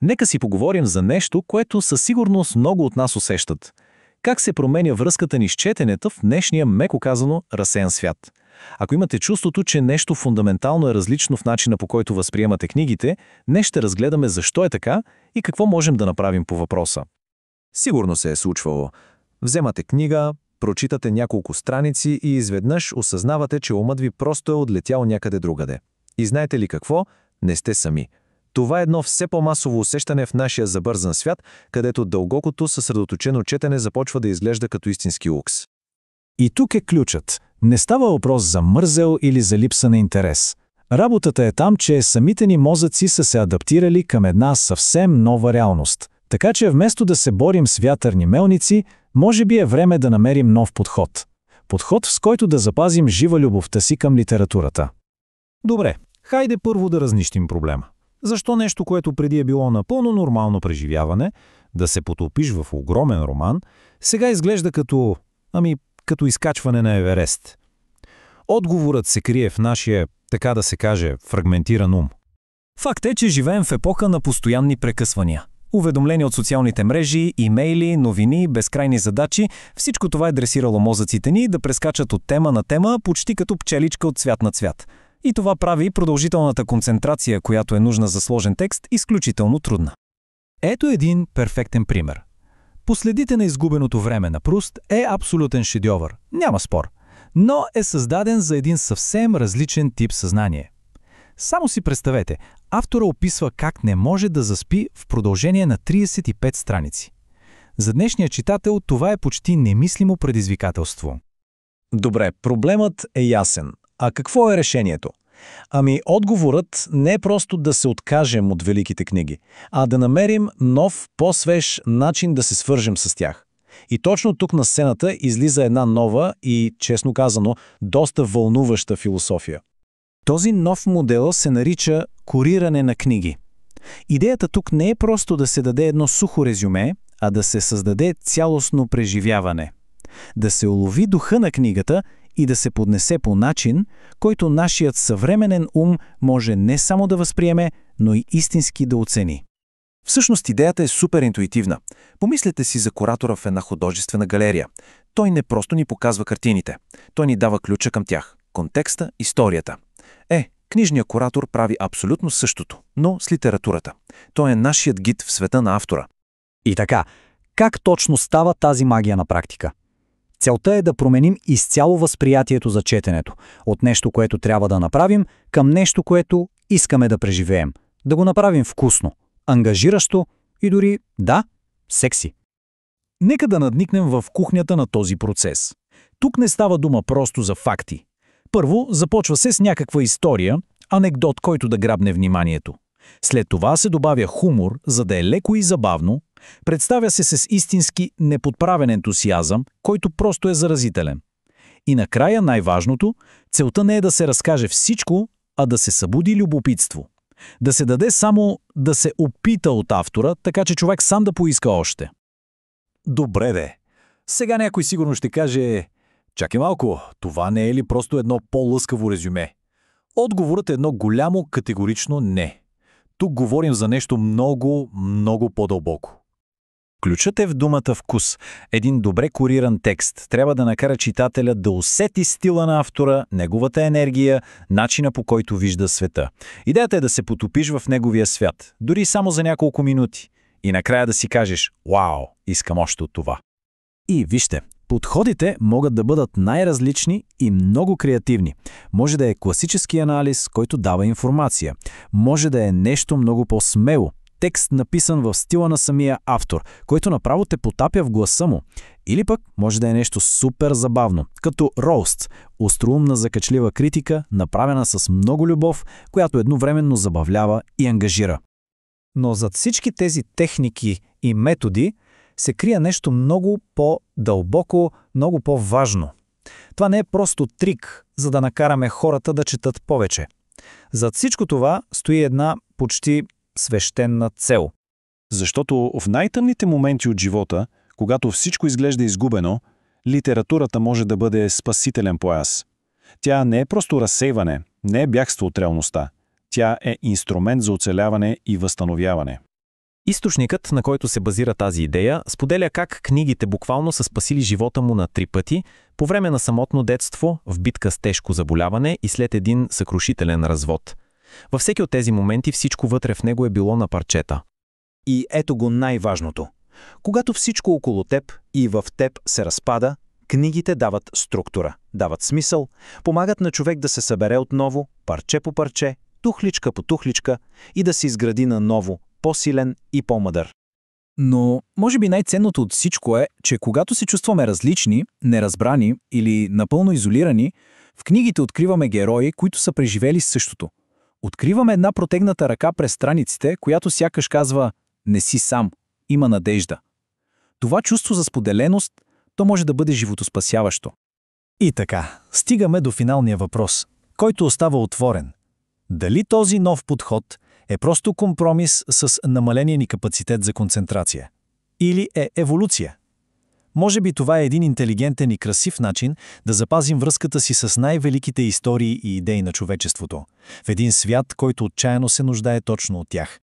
Нека си поговорим за нещо, което със сигурност много от нас усещат. Как се променя връзката ни с четенето в днешния, меко казано, разсеян свят? Ако имате чувството, че нещо фундаментално е различно в начина, по който възприемате книгите, днес ще разгледаме защо е така и какво можем да направим по въпроса. Сигурно се е случвало. Вземате книга, прочитате няколко страници и изведнъж осъзнавате, че умът ви просто е отлетял някъде другаде. И знаете ли какво? Не сте сами. Това е едно все по-масово усещане в нашия забързан свят, където дълбокото съсредоточено четене започва да изглежда като истински лукс. И тук е ключът. Не става въпрос за мързел или за липса на интерес. Работата е там, че самите ни мозъци са се адаптирали към една съвсем нова реалност. Така че вместо да се борим с вятърни мелници, може би е време да намерим нов подход. Подход, с който да запазим жива любовта си към литературата. Добре, хайде първо да разнищим проблема. Защо нещо, което преди е било напълно нормално преживяване, да се потопиш в огромен роман, сега изглежда като изкачване на Еверест? Отговорът се крие в нашия, така да се каже, фрагментиран ум. Факт е, че живеем в епоха на постоянни прекъсвания. Уведомления от социалните мрежи, имейли, новини, безкрайни задачи – всичко това е дресирало мозъците ни да прескачат от тема на тема, почти като пчеличка от цвят на цвят. И това прави продължителната концентрация, която е нужна за сложен текст, изключително трудна. Ето един перфектен пример. Последите на изгубеното време на Пруст е абсолютен шедьовър, няма спор, но е създаден за един съвсем различен тип съзнание. Само си представете, автора описва как не може да заспи в продължение на 35 страници. За днешния читател това е почти немислимо предизвикателство. Добре, проблемът е ясен. А какво е решението? Отговорът не е просто да се откажем от великите книги, а да намерим нов, по-свеж начин да се свържем с тях. И точно тук на сцената излиза една нова и, честно казано, доста вълнуваща философия. Този нов модел се нарича куриране на книги. Идеята тук не е просто да се даде едно сухо резюме, а да се създаде цялостно преживяване. Да се улови духа на книгата и да се поднесе по начин, който нашият съвременен ум може не само да възприеме, но и истински да оцени. Всъщност идеята е супер интуитивна. Помислете си за куратора в една художествена галерия. Той не просто ни показва картините. Той ни дава ключа към тях. Контекста, историята. Книжният куратор прави абсолютно същото, но с литературата. Той е нашият гид в света на автора. И така, как точно става тази магия на практика? Целта е да променим изцяло възприятието за четенето, от нещо, което трябва да направим, към нещо, което искаме да преживеем. Да го направим вкусно, ангажиращо и дори, секси. Нека да надникнем в кухнята на този процес. Тук не става дума просто за факти. Първо, започва се с някаква история, анекдот, който да грабне вниманието. След това се добавя хумор, за да е леко и забавно, представя се с истински неподправен ентусиазъм, който просто е заразителен. И накрая най-важното, целта не е да се разкаже всичко, а да се събуди любопитство. Да се даде само да се опита от автора, така че човек сам да поиска още. Добре де. Сега някой сигурно ще каже: чакай малко, това не е ли просто едно по-лъскаво резюме? Отговорът е едно голямо категорично не. Тук говорим за нещо много, много по-дълбоко. Ключът е в думата вкус. Един добре куриран текст трябва да накара читателя да усети стила на автора, неговата енергия, начина по който вижда света. Идеята е да се потопиш в неговия свят, дори само за няколко минути. И накрая да си кажеш: вау, искам още от това. И вижте, подходите могат да бъдат най-различни и много креативни. Може да е класически анализ, който дава информация. Може да е нещо много по-смело. Текст, написан в стила на самия автор, който направо те потапя в гласа му. Или пък може да е нещо супер забавно, като роуст, остроумна закачлива критика, направена с много любов, която едновременно забавлява и ангажира. Но зад всички тези техники и методи се крие нещо много по-дълбоко, много по-важно. Това не е просто трик, за да накараме хората да четат повече. Зад всичко това стои една почти свещена цел. Защото в най-тъмните моменти от живота, когато всичко изглежда изгубено, литературата може да бъде спасителен пояс. Тя не е просто разсейване, не е бягство от реалността. Тя е инструмент за оцеляване и възстановяване. Източникът, на който се базира тази идея, споделя как книгите буквално са спасили живота му на 3 пъти, по време на самотно детство, в битка с тежко заболяване и след един съкрушителен развод. Във всеки от тези моменти всичко вътре в него е било на парчета. И ето го най-важното. Когато всичко около теб и в теб се разпада, книгите дават структура, дават смисъл, помагат на човек да се събере отново, парче по парче, тухличка по тухличка и да се изгради наново, по-силен и по-мъдър. Но, може би най-ценното от всичко е, че когато се чувстваме различни, неразбрани или напълно изолирани, в книгите откриваме герои, които са преживели същото. Откриваме една протегната ръка през страниците, която сякаш казва «Не си сам, има надежда». Това чувство за споделеност, то може да бъде животоспасяващо. И така, стигаме до финалния въпрос, който остава отворен. Дали този нов подход е просто компромис с намаления ни капацитет за концентрация? Или е еволюция? Може би това е един интелигентен и красив начин да запазим връзката си с най-великите истории и идеи на човечеството, в един свят, който отчаяно се нуждае точно от тях.